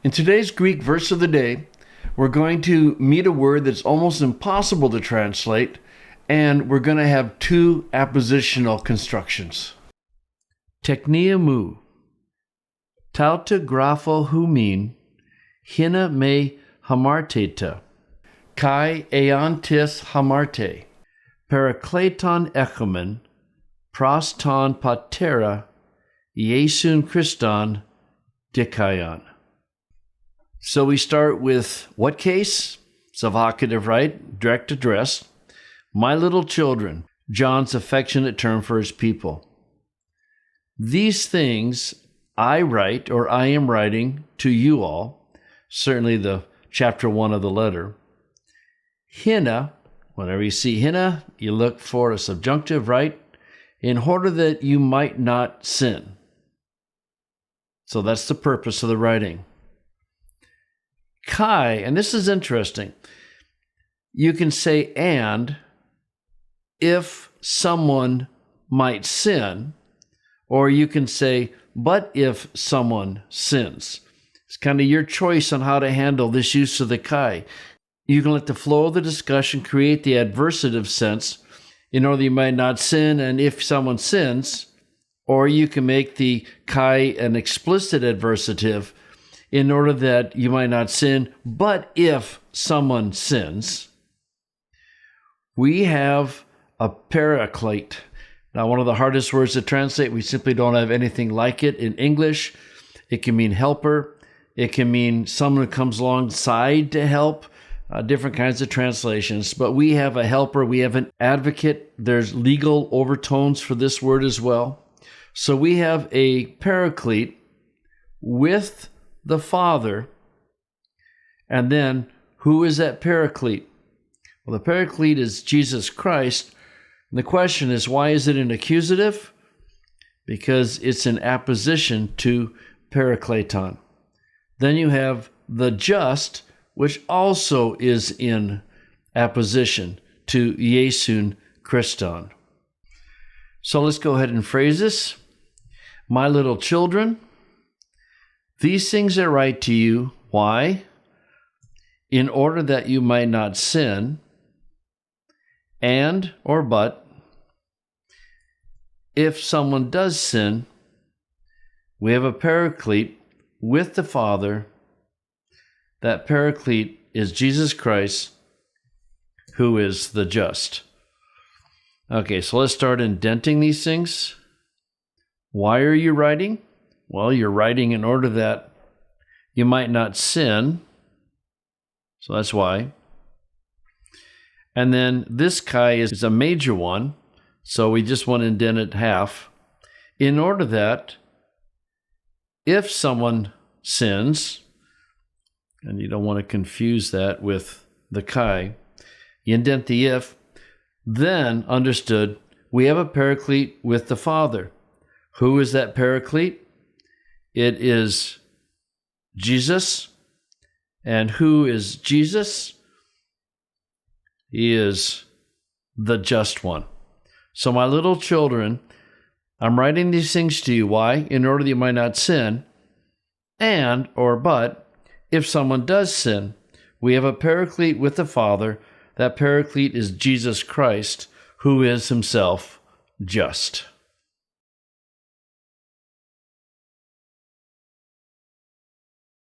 In today's Greek verse of the day, we're going to meet a word that's almost impossible to translate, and we're going to have two appositional constructions. Teknia mu, tauta grapho humin, hina me hamarteta, kai eantis hamarte, parakleton echomen, proston patera, Iesun Christon dikaion. So we start with what case? It's a vocative, right? Direct address. My little children, John's affectionate term for his people. These things I write, or I am writing to you all, certainly the chapter 1 of the letter. Hina, whenever you see hina, you look for a subjunctive, right? In order that you might not sin. So that's the purpose of the writing. Kai, and this is interesting. You can say and if someone might sin, or you can say but if someone sins. It's kind of your choice on how to handle this use of the kai. You can let the flow of the discussion create the adversative sense in order that you might not sin, and if someone sins, or you can make the kai an explicit adversative in order that you might not sin, but if someone sins. We have a paraclete. Now, one of the hardest words to translate, we simply don't have anything like it in English. It can mean helper. It can mean someone who comes alongside to help. Different kinds of translations. But we have a helper. We have an advocate. There's legal overtones for this word as well. So we have a paraclete with the Father. And then, who is that paraclete? Well, the paraclete is Jesus Christ. And the question is, why is it an accusative? Because it's an apposition to parakleton. Then you have the just, which also is in apposition to Iesun Christon. So let's go ahead and phrase this. My little children, these things I write to you. Why? In order that you might not sin, and or but, if someone does sin, we have a paraclete with the Father. That paraclete is Jesus Christ, who is the just. Okay, so let's start indenting these things. Why are you writing? Well, you're writing in order that you might not sin. So that's why. And then this kai is a major one, so we just want to indent it half. In order that if someone sins, and you don't want to confuse that with the kai, you indent the if, then understood, we have a paraclete with the Father. Who is that paraclete? It is Jesus. And who is Jesus? He is the just one. So my little children, I'm writing these things to you. Why? In order that you might not sin. And, or but, if someone does sin, we have a paraclete with the Father. That paraclete is Jesus Christ, who is himself just.